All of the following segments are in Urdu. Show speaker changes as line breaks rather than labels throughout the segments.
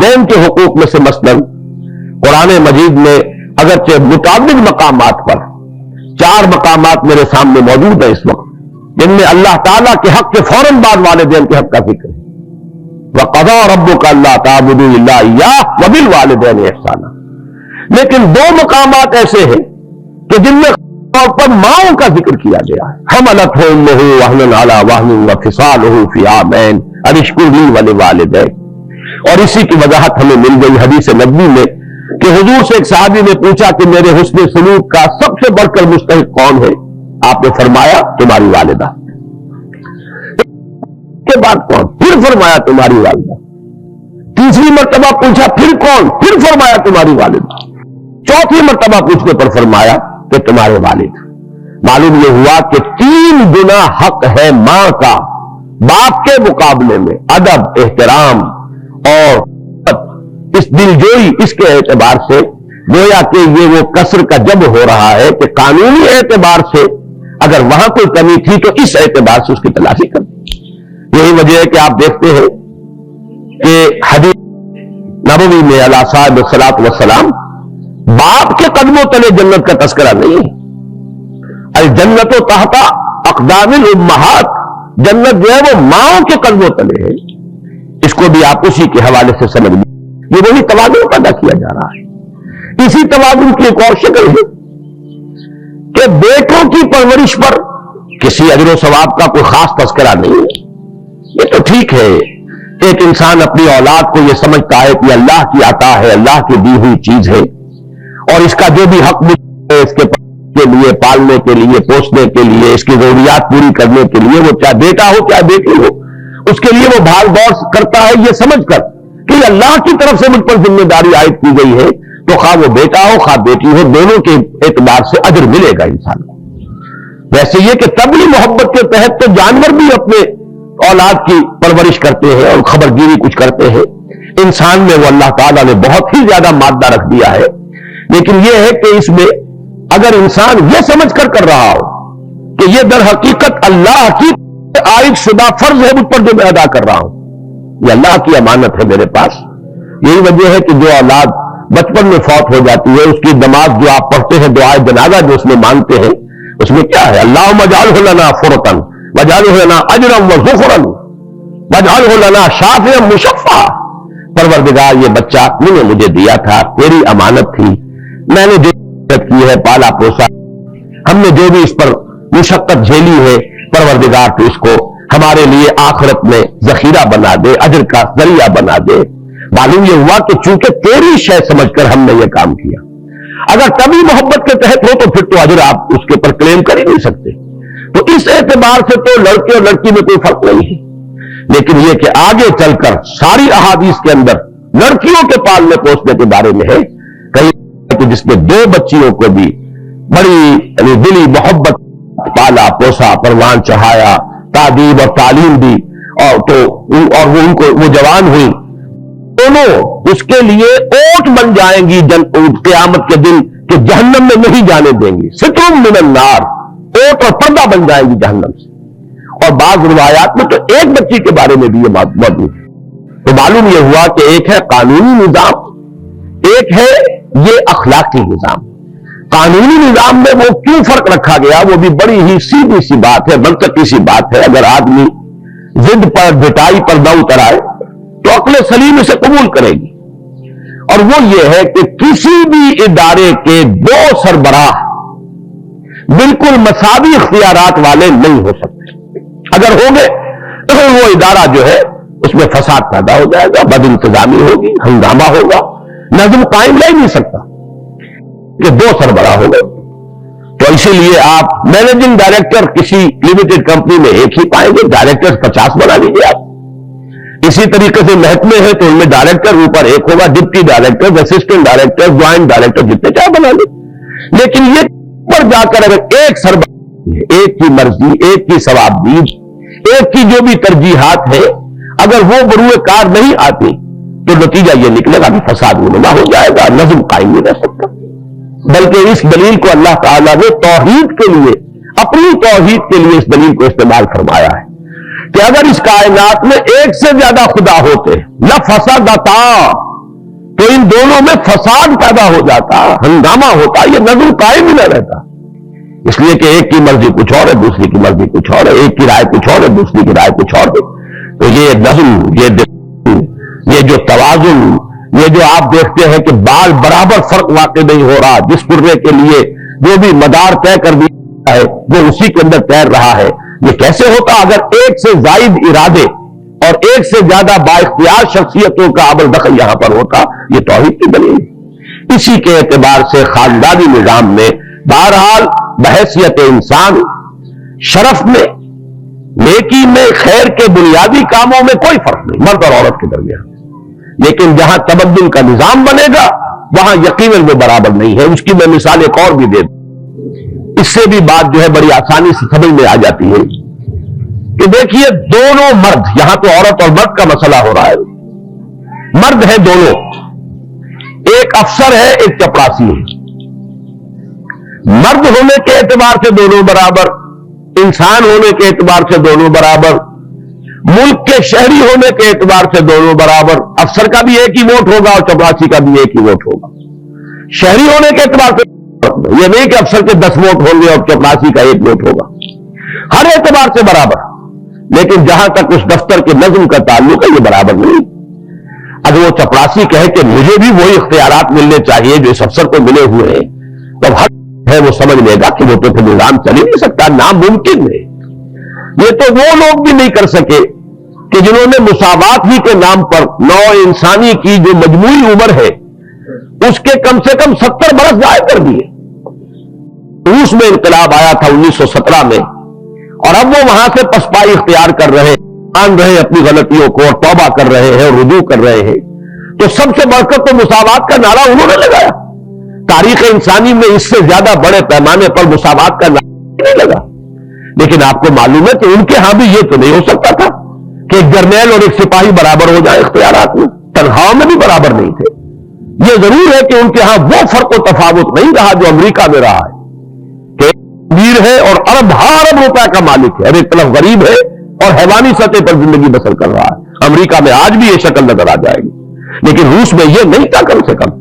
والدین کے حقوق میں سے مثلاً قرآن مجید میں اگرچہ متعدد مقامات پر 4 مقامات میرے سامنے موجود ہیں اس وقت جن میں اللہ تعالیٰ کے حق کے فوراً بعد والدین کے حق کا ذکر ہے. وَقَضَىٰ رَبُّكَ أَلَّا تَعْبُدُوا إِلَّا إِيَّاهُ وَبِالْوَالِدَيْنِ إِحْسَانًا. لیکن 2 مقامات ایسے ہیں کہ جن میں طور پر ماؤں کا ذکر کیا گیا ہے. حملتہ امہ وہنا علی وہن وفصالہ فی عامین ان اشکر لی ولوالدیک. اور اسی کی وضاحت ہمیں مل گئی حدیث نبوی میں کہ حضور سے ایک صحابی نے پوچھا کہ میرے حسن سلوک کا سب سے بڑھ کر مستحق کون ہے؟ آپ نے فرمایا تمہاری والدہ. کے بعد کون؟ پھر فرمایا تمہاری والدہ. تیسری مرتبہ پوچھا پھر کون؟ پھر فرمایا تمہاری والدہ. چوتھی مرتبہ پوچھنے پر فرمایا کہ تمہارے والد. معلوم یہ ہوا کہ 3 گنا حق ہے ماں کا باپ کے مقابلے میں. ادب، احترام اور اس دلجوئی، اس کے اعتبار سے گویا کہ یہ وہ کسر کا جب ہو رہا ہے کہ قانونی اعتبار سے اگر وہاں کوئی کمی تھی تو اس اعتبار سے اس کی تلافی کر دی. یہی وجہ ہے کہ آپ دیکھتے ہیں کہ حدیث نبوی میں علیہ صاحب الصلاۃ والسلام باپ کے قدموں تلے جنت کا تذکرہ نہیں ہے. الجنت تحت اقدام الامہات. جنت جو ہے وہ ماؤں کے قدموں تلے ہے. اس کو بھی آپ اسی کے حوالے سے سمجھ لیں. یہ وہی توازن پیدا کیا جا رہا ہے. اسی توازن کی ایک اور شکل ہے کہ بیٹوں کی پرورش پر کسی اجر و ثواب کا کوئی خاص تذکرہ نہیں ہے. یہ تو ٹھیک ہے، ایک انسان اپنی اولاد کو یہ سمجھتا ہے کہ اللہ کی عطا ہے، اللہ کی دی ہوئی چیز ہے، اور اس کا جو بھی حق ہے اس کے لیے پالنے کے لیے، پوسنے کے لیے، اس کی ضروریات پوری کرنے کے لیے، وہ چاہے بیٹا ہو چاہے بیٹی ہو، اس کے لیے وہ بھاگ دوڑ کرتا ہے یہ سمجھ کر کہ اللہ کی طرف سے مجھ پر ذمہ داری عائد کی گئی ہے، تو خواہ وہ بیٹا ہو خواہ بیٹی ہو، دونوں کے اعتبار سے اجر ملے گا انسان کو. ویسے یہ کہ طبعی محبت کے تحت تو جانور بھی اپنے اولاد کی پرورش کرتے ہیں اور خبرگیری کچھ کرتے ہیں. انسان میں وہ اللہ تعالیٰ نے بہت ہی زیادہ مادہ رکھ دیا ہے. لیکن یہ ہے کہ اس میں اگر انسان یہ سمجھ کر رہا ہو کہ یہ در حقیقت اللہ کی عائد شدہ فرض ہے مجھ پر جو میں ادا کر رہا ہوں، یہ اللہ کی امانت ہے میرے پاس. یہی وجہ ہے کہ جو اولاد بچپن میں فوت ہو جاتی ہے اس کی نماز جو آپ پڑھتے ہیں دعائے جنازہ جو اس میں مانگتے ہیں، اس میں کیا ہے؟ اللہم اجعلہ لنا فرطا واجعلہ لنا اجرا وذخرا واجعلہ لنا شافعا مشفعا. پروردگار یہ بچہ تو نے مجھے دیا تھا، تیری امانت تھی، میں نے جو محنت کی ہے، پالا پوسا، ہم نے جو بھی اس پر مشقت جھیلی ہے، پروردگار تو اس کو ہمارے لیے آخرت میں ذخیرہ بنا دے، اجر کا ذریعہ بنا دے. معلوم یہ ہوا کہ چونکہ تیری شے سمجھ کر ہم نے یہ کام کیا. اگر کبھی محبت کے تحت ہو تو پھر تو اجر آپ اس کے پر کلیم کر ہی نہیں سکتے. تو اس اعتبار سے تو لڑکے اور لڑکی میں کوئی فرق نہیں ہے. لیکن یہ کہ آگے چل کر ساری احادیث کے اندر لڑکیوں کے پالنے پوسنے کے بارے میں ہے کہیں کہ جس نے 2 بچیوں کو بھی بڑی دلی محبت پالا پوسا، پروان چڑھایا، تعدیب اور تعلیم دی، اور وہ ان کو وہ جوان ہوئی، دونوں اس کے لیے اوٹ بن جائیں گی قیامت کے دن کہ جہنم میں نہیں جانے دیں گی. ستر من النار، اوٹ اور پردہ بن جائیں گی جہنم سے. اور بعض روایات میں تو ایک بچی کے بارے میں بھی یہ موجود ہے. تو معلوم یہ ہوا کہ ایک ہے قانونی نظام، ایک ہے یہ اخلاقی نظام. قانونی نظام میں وہ کیوں فرق رکھا گیا وہ بھی بڑی ہی سیدھی سی بات ہے، منطقی سی بات ہے. اگر آدمی ضد پر بٹائی پر نہ اتر آئے تو عقل سلیم اسے قبول کرے گی. اور وہ یہ ہے کہ کسی بھی ادارے کے 2 سربراہ بالکل مساوی اختیارات والے نہیں ہو سکتے. اگر ہوں گے تو وہ ادارہ جو ہے اس میں فساد پیدا ہو جائے گا، بد انتظامی ہوگی، ہنگامہ ہوگا، نظم قائم رہ نہیں سکتا کہ 2 سربراہ ہو گئے. تو اسی لیے آپ مینیجنگ ڈائریکٹر کسی لمیٹڈ کمپنی میں ایک ہی پائیں گے، ڈائریکٹر 50 بنا لیجیے آپ. اسی طریقے سے محکمے ہیں تو ان میں ڈائریکٹر اوپر ایک ہوگا، deputy director, assistant director, joint director, جتنے چاہے بنا لیں. لیکن یہ پر جا کر اگر ایک سربراہ، ایک کی مرضی، ایک کی ثوابدید، ایک کی جو بھی ترجیحات ہے، اگر وہ بروئے کار نہیں آتی تو نتیجہ یہ نکلے گا کہ فساد نما ہو جائے گا، نظم قائم نہیں رہ سکتا. بلکہ اس دلیل کو اللہ تعالیٰ نے توحید کے لیے، اپنی توحید کے لیے اس دلیل کو استعمال فرمایا ہے کہ اگر اس کائنات میں ایک سے زیادہ خدا ہوتے لفسدتا، تو ان دونوں میں فساد پیدا ہو جاتا، ہنگامہ ہوتا، یہ نظم قائم ہی نہ رہتا. اس لیے کہ ایک کی مرضی کچھ اور ہے، دوسری کی مرضی کچھ اور ہے، ایک کی رائے کچھ اور ہے، دوسری کی رائے کچھ اور ہے. تو یہ نظم، یہ جو توازن، یہ جو آپ دیکھتے ہیں کہ بال برابر فرق واقع نہیں ہو رہا، جس قرے کے لیے جو بھی مدار طے کر دیا ہے وہ اسی کے اندر تیر رہا ہے، یہ کیسے ہوتا؟ اگر ایک سے زائد ارادے اور ایک سے زیادہ بااختیار شخصیتوں کا عمل دخل یہاں پر ہوتا، یہ توحید کی دلیل. اسی کے اعتبار سے خاندانی نظام میں بہرحال بحیثیت انسان شرف میں، نیکی میں، خیر کے بنیادی کاموں میں کوئی فرق نہیں مرد اور عورت کے درمیان. لیکن جہاں تبدل کا نظام بنے گا وہاں یقیناً وہ برابر نہیں ہے. اس کی میں مثال ایک اور بھی دے دوں، اس سے بھی بات جو ہے بڑی آسانی سے سمجھ میں آ جاتی ہے کہ دیکھیے دونوں مرد، یہاں تو عورت اور مرد کا مسئلہ ہو رہا ہے، مرد ہیں دونوں، ایک افسر ہے ایک چپراسی ہے. مرد ہونے کے اعتبار سے دونوں برابر، انسان ہونے کے اعتبار سے دونوں برابر، ملک کے شہری ہونے کے اعتبار سے دونوں برابر. افسر کا بھی ایک ہی ووٹ ہوگا اور چپراسی کا بھی ایک ہی ووٹ ہوگا. شہری ہونے کے اعتبار سے یہ نہیں کہ افسر کے 10 ووٹ ہوں گے اور چپراسی کا 1 ووٹ ہوگا، ہر اعتبار سے برابر. لیکن جہاں تک اس دفتر کے نظم کا تعلق ہے یہ برابر نہیں. اگر وہ چپراسی کہے کہ مجھے بھی وہی اختیارات ملنے چاہیے جو اس افسر کو ملے ہوئے ہیں، تو حق ہے وہ سمجھ لے گا کہ وہ تو پھر نظام چل ہی نہیں سکتا، ناممکن ہے. یہ تو وہ لوگ بھی نہیں کر سکے کہ جنہوں نے مساوات ہی کے نام پر نوع انسانی کی جو مجموعی عمر ہے اس کے کم سے کم 70 برس ضائع کر دیے. روس میں انقلاب آیا تھا 1917 میں، اور اب وہ وہاں سے پسپائی اختیار کر رہے ہیں، مان رہے ہیں اپنی غلطیوں کو اور توبہ کر رہے ہیں اور رجوع کر رہے ہیں. تو سب سے بڑھ کر تو مساوات کا نعرہ انہوں نے لگایا. تاریخ انسانی میں اس سے زیادہ بڑے پیمانے پر مساوات کا نعرہ نہیں لگا. لیکن آپ کو معلوم ہے کہ ان کے ہاں بھی یہ تو نہیں ہو سکتا تھا کہ ایک جرنیل اور ایک سپاہی برابر ہو جائے اختیارات میں، تنخواہوں میں بھی برابر نہیں تھے. یہ ضرور ہے کہ ان کے ہاں وہ فرق و تفاوت نہیں رہا جو امریکہ میں رہا ہے کہ امیر ہے اور ارب روپے کا مالک ہے، اور ایک طرف غریب ہے اور حیوانی سطح پر زندگی بسر کر رہا ہے. امریکہ میں آج بھی یہ شکل نظر آ جائے گی، لیکن روس میں یہ نہیں تھا کم سے کم.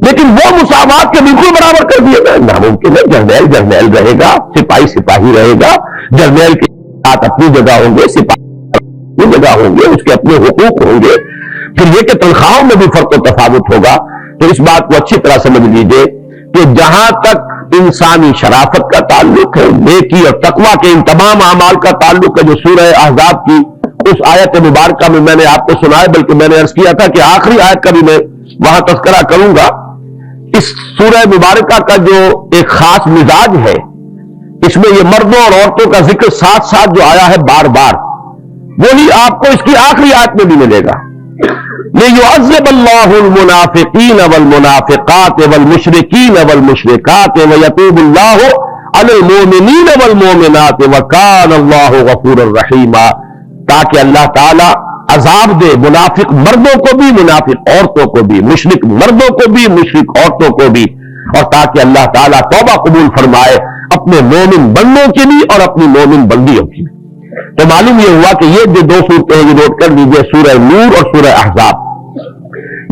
لیکن وہ مساوات کے بالکل برابر کر دیے گئے. ناممکن ہے. جرنیل جرنیل رہے گا، سپاہی سپاہی رہے گا. جرنیل کے ساتھ اپنی جگہ ہوں گے، سپاہی اپنی جگہ ہوں گے، اس کے اپنے حقوق ہوں گے. پھر یہ کہ تنخواہوں میں بھی فرق و تفاوت ہوگا. تو اس بات کو اچھی طرح سمجھ لیجئے کہ جہاں تک انسانی شرافت کا تعلق ہے، نیکی اور تقویٰ کے ان تمام اعمال کا تعلق ہے جو سورہ احزاب کی اس آیت مبارکہ میں نے آپ کو سنایا، بلکہ میں نے عرض کیا تھا کہ آخری آیت کا بھی میں وہاں تذکرہ کروں گا. اس سورہ مبارکہ کا جو ایک خاص مزاج ہے، اس میں یہ مردوں اور عورتوں کا ذکر ساتھ ساتھ جو آیا ہے بار بار، وہی آپ کو اس کی آخری آیت میں بھی ملے گا. لِيُعَذِّبَ اللَّهُ الْمُنَافِقِينَ وَالْمُنَافِقَاتِ وَالْمُشْرِكِينَ وَالْمُشْرِكَاتِ وَيَتُوبُ اللَّهُ عَلَى الْمُؤْمِنِينَ وَالْمُؤْمِنَاتِ وَكَانَ اللَّهُ غَفُورًا رَحِيمًا، تاکہ اللہ تعالی عذاب دے منافق مردوں کو بھی، منافق عورتوں کو بھی، مشرک مردوں کو بھی، مشرک عورتوں کو بھی، اور تاکہ اللہ تعالیٰ توبہ قبول فرمائے اپنے مومن بندوں کی بھی اور اپنی مومن بندیوں کی بھی. تو معلوم یہ ہوا کہ یہ جو 2 صورتیں ہیں یہ نوٹ کر لیجیے، سورہ نور اور سورہ احزاب،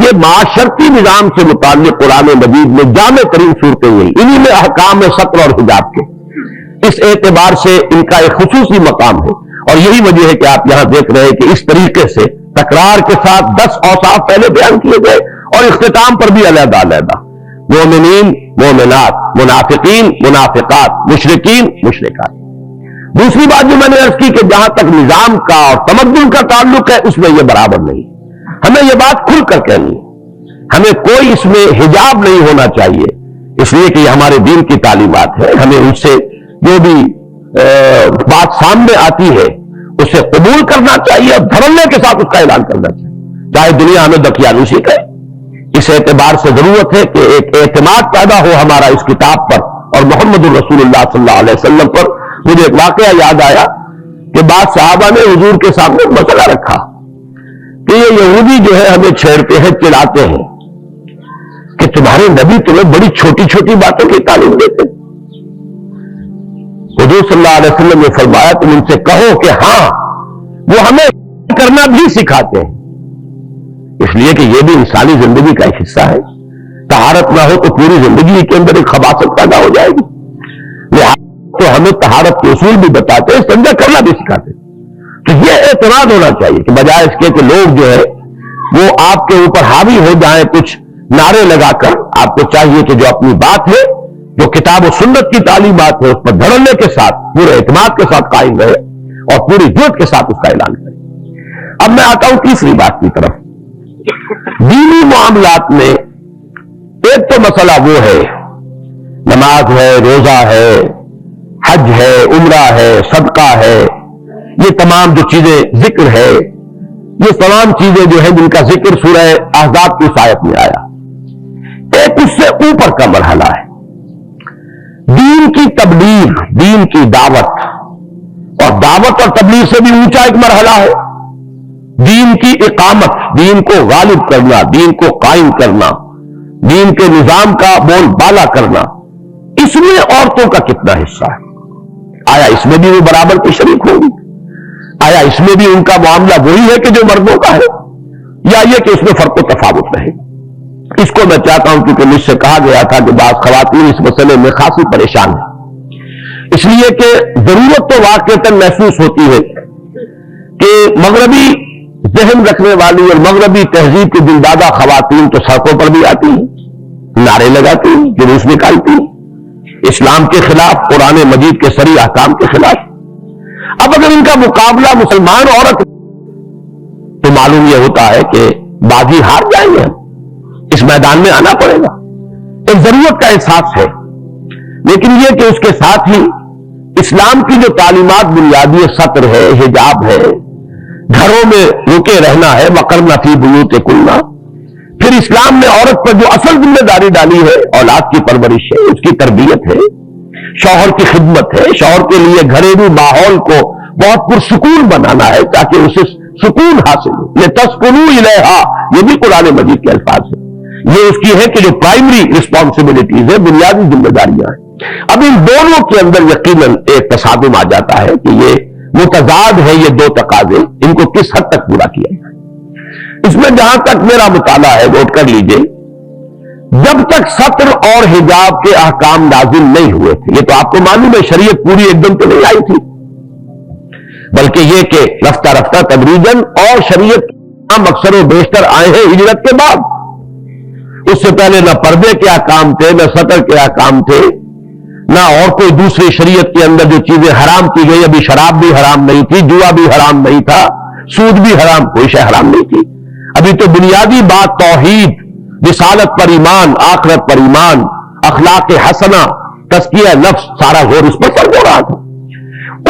یہ معاشرتی نظام سے متعلق قرآن مجید میں جامع ترین صورتیں ہیں. انہی میں احکام سطر اور حجاب کے، اس اعتبار سے ان کا ایک خصوصی مقام ہے. اور یہی وجہ ہے کہ آپ یہاں دیکھ رہے ہیں کہ اس طریقے سے تکرار کے ساتھ 10 اوصاف پہلے بیان کیے گئے اور اختتام پر بھی علیحدہ علیحدہ، مومنین، مومنات، منافقین، منافقات، مشرکین، مشرکات. دوسری بات جو میں نے عرض کی کہ جہاں تک نظام کا اور تمدن کا تعلق ہے اس میں یہ برابر نہیں. ہمیں یہ بات کھل کر کہنی ہے، ہمیں کوئی اس میں حجاب نہیں ہونا چاہیے، اس لیے کہ یہ ہمارے دین کی تعلیمات ہے. ہمیں ان سے جو بھی بات سامنے آتی ہے اسے قبول کرنا چاہیے اور دھڑلے کے ساتھ اس کا اعلان کرنا چاہیے، چاہے دنیا ہمیں دقیانوسی کرے. اس اعتبار سے ضرورت ہے کہ ایک اعتماد پیدا ہو ہمارا اس کتاب پر اور محمد الرسول اللہ صلی اللہ علیہ وسلم پر. مجھے ایک واقعہ یاد آیا کہ بعض صحابہ نے حضور کے سامنے مسئلہ رکھا کہ یہ یہودی جو ہے ہمیں چھیڑتے ہیں، چڑھاتے ہیں کہ تمہارے نبی تمہیں بڑی چھوٹی چھوٹی باتوں کی تعلیم دیتے. حضور صلی اللہ علیہ وسلم نے فرمایا تم ان سے کہو کہ ہاں وہ ہمیں کرنا بھی سکھاتے ہیں، اس لیے کہ یہ بھی انسانی زندگی کا ایک حصہ ہے. طہارت نہ ہو تو پوری زندگی کے اندر ایک خباثت پیدا ہو جائے گی. تو ہمیں طہارت کے اصول بھی بتاتے ہیں, استنجا کرنا بھی سکھاتے. تو یہ اعتماد ہونا چاہیے کہ بجائے اس کے کہ لوگ جو ہے وہ آپ کے اوپر حاوی ہو جائیں کچھ نعرے لگا کر, آپ کو چاہیے کہ جو اپنی بات ہے, جو کتاب و سنت کی تعلیمات ہے, اس پر دھڑلے کے ساتھ پورے اعتماد کے ساتھ قائم رہے اور پوری جرأت کے ساتھ اس کا اعلان کرے. اب میں آتا ہوں تیسری بات کی طرف. دینی معاملات میں ایک تو مسئلہ وہ ہے, نماز ہے, روزہ ہے, حج ہے, عمرہ ہے, صدقہ ہے, یہ تمام جو چیزیں ذکر ہے, یہ تمام چیزیں جو ہیں جن کا ذکر سورہ احزاب کی آیت میں آیا. ایک اس سے اوپر کا مرحلہ ہے دین کی تبلیغ, دین کی دعوت, اور دعوت اور تبلیغ سے بھی اونچا ایک مرحلہ ہے دین کی اقامت, دین کو غالب کرنا, دین کو قائم کرنا, دین کے نظام کا بول بالا کرنا. اس میں عورتوں کا کتنا حصہ ہے؟ آیا اس میں بھی وہ برابر کی شریک ہوگی؟ آیا اس میں بھی ان کا معاملہ وہی ہے کہ جو مردوں کا ہے, یا یہ کہ اس میں فرق و تفاوت رہے؟ اس کو میں چاہتا ہوں کیونکہ مجھ سے کہا گیا تھا کہ بعض خواتین اس مسئلے میں خاصی پریشان ہیں, اس لیے کہ ضرورت تو واقعتاً محسوس ہوتی ہے کہ مغربی ذہن رکھنے والی اور مغربی تہذیب کی دلدادہ خواتین تو سڑکوں پر بھی آتی ہیں, نعرے لگاتی ہیں, جلوس نکالتی ہیں, اسلام کے خلاف, قرآن مجید کے صریح احکام کے خلاف. اب اگر ان کا مقابلہ مسلمان عورت تو معلوم یہ ہوتا ہے کہ بازی ہار جائیں گے, ہم اس میدان میں آنا پڑے گا. ایک ضرورت کا احساس ہے, لیکن یہ کہ اس کے ساتھ ہی اسلام کی جو تعلیمات بنیادی سطر ہے, حجاب ہے, گھروں میں رکے رہنا ہے, وقرن فی بیوتکن, پھر اسلام نے عورت پر جو اصل ذمہ داری ڈالی ہے اولاد کی پرورش ہے, اس کی تربیت ہے, شوہر کی خدمت ہے, شوہر کے لیے گھریلو ماحول کو بہت پرسکون بنانا ہے تاکہ اسے سکون حاصل ہو. لتسکنوا الیہا, یہ بھی قرآن مجید کے الفاظ ہیں. یہ اس کی ہے کہ جو پرائمری رسپانسبلٹیز ہے, بنیادی ذمہ داریاں ہیں. اب ان دونوں کے اندر یقیناً ایک تصادم آ جاتا ہے کہ یہ متضاد ہے, یہ دو تقاضے, ان کو کس حد تک پورا کیا جائے. اس میں جہاں تک میرا مطالعہ ہے, نوٹ کر لیجئے, جب تک ستر اور حجاب کے احکام نازل نہیں ہوئے تھے, یہ تو آپ کو معلوم ہے شریعت پوری ایک دم تو نہیں آئی تھی, بلکہ یہ کہ رفتہ رفتہ تدریجاً, اور شریعت کے احکام اکثر و بیشتر آئے ہیں ہجرت کے بعد. اس سے پہلے نہ پردے کے احکام تھے, نہ ستر کے احکام تھے, نہ اور کوئی دوسری شریعت کے اندر جو چیزیں حرام کی گئی. ابھی شراب بھی حرام نہیں تھی, جوا بھی حرام نہیں تھا, سود بھی حرام, کوئی شے حرام نہیں تھی. ابھی تو بنیادی بات توحید, رسالت پر ایمان, آخرت پر ایمان, اخلاق حسنہ, تزکیہ نفس, سارا غور اس پر ہو رہا تھا.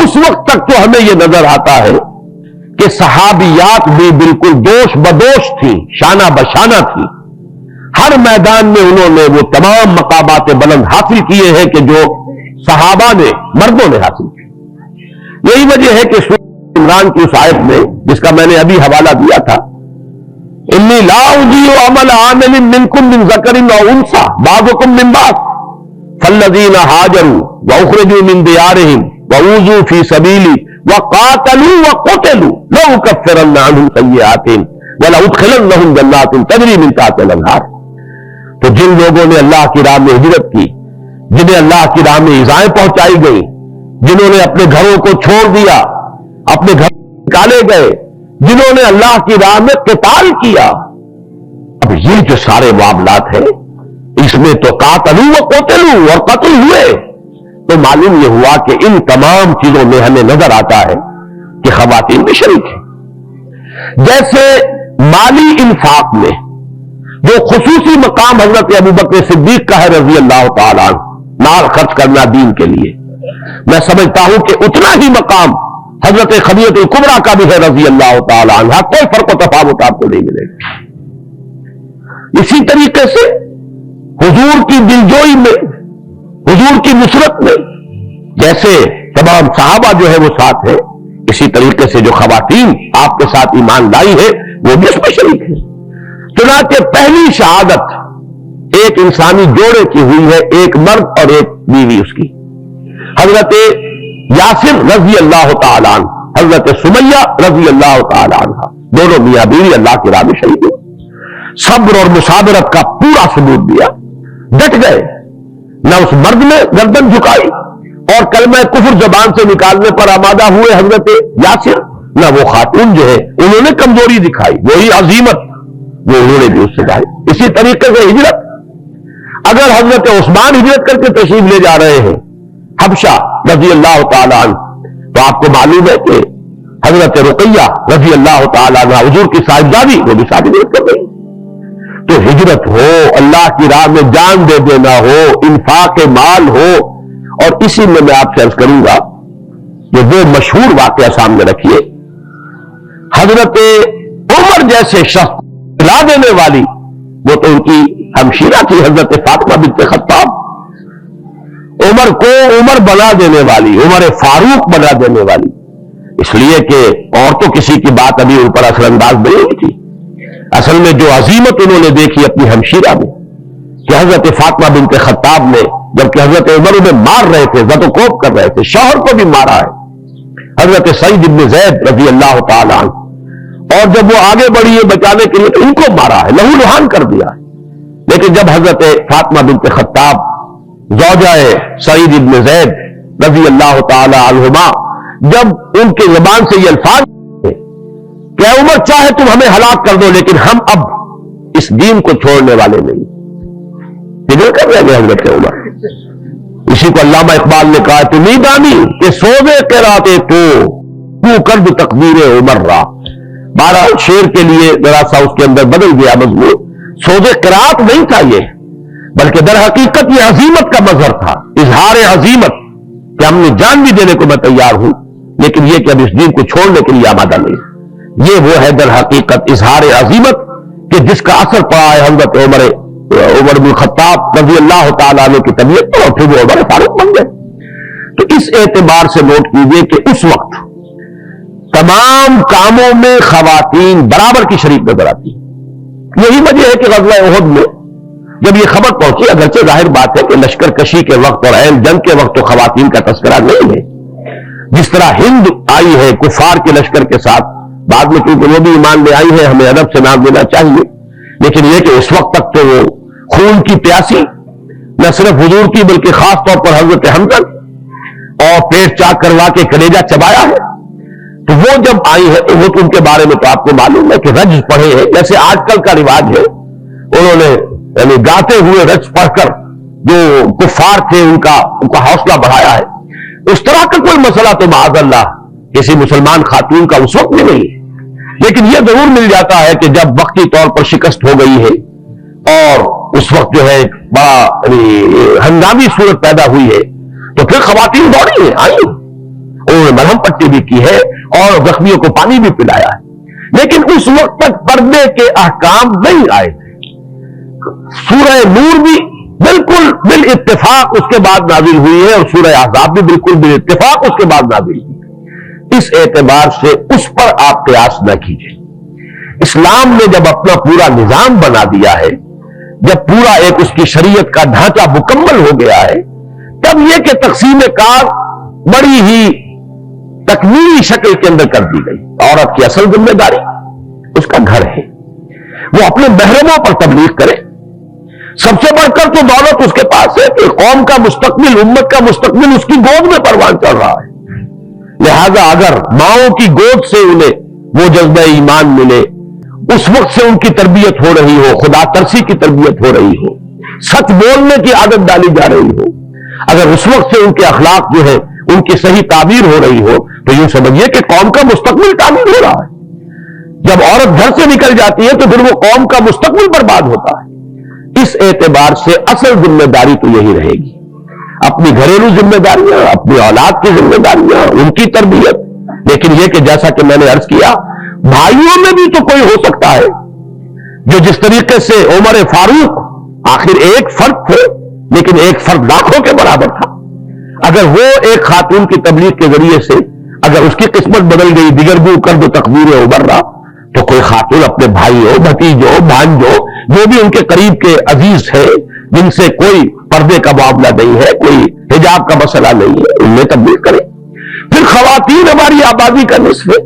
اس وقت تک تو ہمیں یہ نظر آتا ہے کہ صحابیات بھی بالکل دوش بدوش تھی, شانہ بشانہ تھی. ہر میدان میں انہوں نے وہ تمام مقامات بلند حاصل کیے ہیں کہ جو صحابہ نے, مردوں نے حاصل کی. یہی وجہ ہے کہ سورہ عمران کی اس آیت میں, جس کا میں نے ابھی حوالہ دیا تھا, انی لا اضیع عمل عامل منکم من ذکر او انثى بعضکم من بعض فالذین هاجروا واخرجوا من دیارهم واوذوا فی سبیلی وقاتلوا وقتلوا لأکفرن عنهم سیئاتهم ولأدخلنهم جنات تجری من تحتها الانہار. تو جن لوگوں نے اللہ کی راہ میں ہجرت کی, جنہیں اللہ کی راہ میں ایذائیں پہنچائی گئی, جنہوں نے اپنے گھروں کو چھوڑ دیا, اپنے گھر نکالے گئے, جنہوں نے اللہ کی راہ میں قتال کیا, اب یہ جو سارے معاملات ہیں اس میں تو قاتلوا وقتلوا, اور قتل ہوئے. تو معلوم یہ ہوا کہ ان تمام چیزوں میں ہمیں نظر آتا ہے کہ خواتین بھی شریک ہیں. جیسے مالی انفاق میں جو خصوصی مقام حضرت ابوبکر صدیق کا ہے رضی اللہ تعالیٰ عنہ, مال خرچ کرنا دین کے لیے, میں سمجھتا ہوں کہ اتنا ہی مقام حضرت خدیجہ الکبریٰ کا بھی ہے رضی اللہ تعالیٰ عنہ. کوئی فرق و تفاوت آپ کو نہیں ملے گا. اسی طریقے سے حضور کی دلجوئی میں, حضور کی نصرت میں جیسے تمام صحابہ جو ہے وہ ساتھ ہے, اسی طریقے سے جو خواتین آپ کے ساتھ ایمان لائی ہے وہ بھی اس میں شریک ہے. چنانچہ پہلی شہادت ایک انسانی جوڑے کی ہوئی ہے, ایک مرد اور ایک بیوی اس کی. حضرت یاسر رضی اللہ تعالیٰ عنہ, حضرت سمیہ رضی اللہ تعالیٰ عنہ, دونوں میاں بیوی اللہ کی راہ میں شہید ہوئے. صبر اور مصابرت کا پورا ثبوت دیا، ڈٹ گئے، نہ اس مرد نے گردن جھکائی اور کلمہ کفر زبان سے نکالنے پر آمادہ ہوئے حضرت یاسر، نہ وہ خاتون جو ہے انہوں نے کمزوری دکھائی، وہی عظیمت وہ انہوں نے بھی اس سے دکھائی۔ اسی طریقے سے ہجرت، اگر حضرت عثمان ہجرت کر کے تشریف لے جا رہے ہیں حبشہ رضی اللہ تعالیٰ عنہ، تو آپ کو معلوم ہے کہ حضرت رقیہ رضی اللہ تعالیٰ عنہ حضور کی صاحبزادی وہ بھی ساتھ ہجرت کر گئی۔ تو ہجرت ہو، اللہ کی راہ میں جان دے دینا ہو، انفاق مال ہو، اور اسی میں آپ سے عرض کروں گا کہ وہ مشہور واقعہ سامنے رکھیے، حضرت عمر جیسے شخص لا دینے والی، وہ تو ان کی ہمشیرہ تھی حضرت فاطمہ بنت خطاب، عمر کو عمر بنا دینے والی، عمر فاروق بنا دینے والی، اس لیے کہ اور تو کسی کی بات ابھی ان پر اثر انداز نہیں ہوئی تھی۔ اصل میں جو عظیمت انہوں نے دیکھی اپنی ہمشیرہ میں کہ حضرت فاطمہ بنت خطاب نے، جبکہ حضرت عمر انہیں مار رہے تھے، زد و کوب کر رہے تھے، شوہر کو بھی مارا ہے حضرت سعید بن زید رضی اللہ تعالیٰ عنہ، اور جب وہ آگے بڑھی ہے بچانے کے لیے تو ان کو مارا ہے، لہو لہان کر دیا ہے۔ لیکن جب حضرت فاطمہ بنت خطاب زوجہ سعید بن زید رضی اللہ تعالیٰ عنہما، جب ان کے زبان سے یہ الفاظ کہ اے عمر چاہے تم ہمیں ہلاک کر دو لیکن ہم اب اس دین کو چھوڑنے والے نہیں، ہجرت کر رہے ہیں حضرت عمر۔ اسی کو علامہ اقبال نے کہا تو نہیں دانی کہ سوزے قراتِ تو کرد تقدیر عمر را، بارہ شعر کے لیے ذرا سا اس کے اندر بدل گیا مضمون، سوزے قرات نہیں تھا یہ، بلکہ در حقیقت یہ عظیمت کا مظہر تھا، اظہار عظیمت کہ ہم نے جان بھی دینے کو میں تیار ہوں لیکن یہ کہ اب اس دین کو چھوڑنے کے لیے آمادہ نہیں۔ یہ وہ ہے در حقیقت اظہار عظیمت کہ جس کا اثر پڑا ہے حضرت عمر بن خطاب رضی اللہ تعالیٰ عنہ کی طبیعت پر، اور پھر وہ عمر فاروق بن گئے۔ تو اس اعتبار سے نوٹ کیجئے کہ اس وقت تمام کاموں میں خواتین برابر کی شریک نظر آتی۔ یہی وجہ ہے کہ غزوہ احد میں جب یہ خبر پہنچی، اگرچہ ظاہر بات ہے کہ لشکر کشی کے وقت اور عین جنگ کے وقت تو خواتین کا تذکرہ نہیں ہے، جس طرح ہند آئی ہے کفار کے لشکر کے ساتھ، بعد میں کیونکہ وہ بھی ایمان لے آئی ہے، ہمیں ادب سے نام دینا چاہیے، لیکن یہ کہ اس وقت تک تو وہ خون کی پیاسی نہ صرف حضور کی بلکہ خاص طور پر حضرت حمزہ اور پیٹ چاک کروا کے کلیجہ چبایا ہے، تو وہ جب آئی ہے تو وہ تو ان کے بارے میں تو آپ کو معلوم ہے کہ رج پڑھے ہیں، جیسے آج کل کا رواج ہے، انہوں نے یعنی گاتے ہوئے رج پڑھ کر جو کفار تھے ان کا حوصلہ بڑھایا ہے۔ اس طرح کا کوئی مسئلہ تو معاذ اللہ کسی مسلمان خاتون کا اس وقت میں نہیں ہے، لیکن یہ ضرور مل جاتا ہے کہ جب وقتی طور پر شکست ہو گئی ہے اور اس وقت جو ہے بڑا ہنگامی صورت پیدا ہوئی ہے تو پھر خواتین دوڑی ہیں، آئی، انہوں نے مرہم پٹی بھی کی ہے اور زخمیوں کو پانی بھی پلایا ہے، لیکن اس وقت تک پردے کے احکام نہیں آئے تھے۔ سورہ نور بھی بالکل بالاتفاق اس کے بعد نازل ہوئی ہے اور سورہ احزاب بھی بالکل بالاتفاق اس کے بعد نازل ہوئی ہے۔ اس اعتبار سے اس پر آپ قیاس نہ کیجیے۔ اسلام نے جب اپنا پورا نظام بنا دیا ہے، جب پورا ایک اس کی شریعت کا ڈھانچہ مکمل ہو گیا ہے، تب یہ کہ تقسیم کار بڑی ہی تکمیلی شکل کے اندر کر دی گئی۔ عورت کی اصل ذمہ داری اس کا گھر ہے، وہ اپنے محرموں پر تبلیغ کرے۔ سب سے بڑھ کر تو دولت اس کے پاس ہے کہ قوم کا مستقبل، امت کا مستقبل اس کی گود میں پروان چڑھ رہا ہے، لہذا اگر ماؤں کی گود سے انہیں وہ جذبہ ایمان ملے، اس وقت سے ان کی تربیت ہو رہی ہو، خدا ترسی کی تربیت ہو رہی ہو، سچ بولنے کی عادت ڈالی جا رہی ہو، اگر اس وقت سے ان کے اخلاق جو ہے ان کی صحیح تعبیر ہو رہی ہو، تو یوں سمجھیے کہ قوم کا مستقبل تعمیر ہو رہا ہے۔ جب عورت گھر سے نکل جاتی ہے تو پھر وہ قوم کا مستقبل برباد ہوتا ہے۔ اس اعتبار سے اصل ذمہ داری تو یہی رہے گی، اپنی گھریلو ذمہ داریاں، اپنی اولاد کی ذمہ داریاں، ان کی تربیت۔ لیکن یہ کہ جیسا کہ میں نے عرض کیا، بھائیوں میں بھی تو کوئی ہو سکتا ہے جو جس طریقے سے عمر فاروق آخر ایک فرد تھے لیکن ایک فرد لاکھوں کے برابر تھا، اگر وہ ایک خاتون کی تبلیغ کے ذریعے سے اگر اس کی قسمت بدل گئی، دیگر بھی کر دو تقدیر ابر رہا، تو کوئی خاتون اپنے بھائی ہو، بھتیجو، بھانجو، جو بھی ان کے قریب کے عزیز ہے، جن سے کوئی پردے کا معاملہ نہیں ہے، کوئی حجاب کا مسئلہ نہیں ہے، ان میں تبلیغ کرے۔ پھر خواتین ہماری آبادی کا نصف ہے،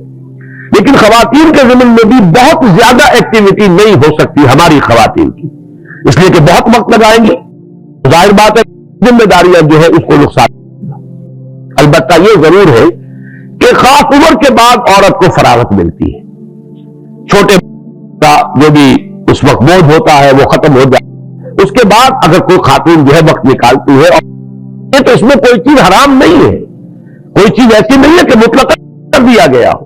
لیکن خواتین کے ضمن میں بھی بہت زیادہ ایکٹیویٹی نہیں ہو سکتی ہماری خواتین کی، اس لیے کہ بہت وقت لگائیں گے، ظاہر بات ہے ذمہ داریاں جو ہے اس کو نقصان۔ البتہ یہ ضرور ہے کہ خاص عمر کے بعد عورت کو فراغت ملتی ہے، چھوٹے کا جو بھی اس وقت بوجھ ہوتا ہے وہ ختم ہو جائے، اس کے بعد اگر کوئی خاتون جو ہے وقت نکالتی ہے، اور تو اس میں کوئی چیز حرام نہیں ہے، کوئی چیز ایسی نہیں ہے کہ مطلق کر دیا گیا ہو،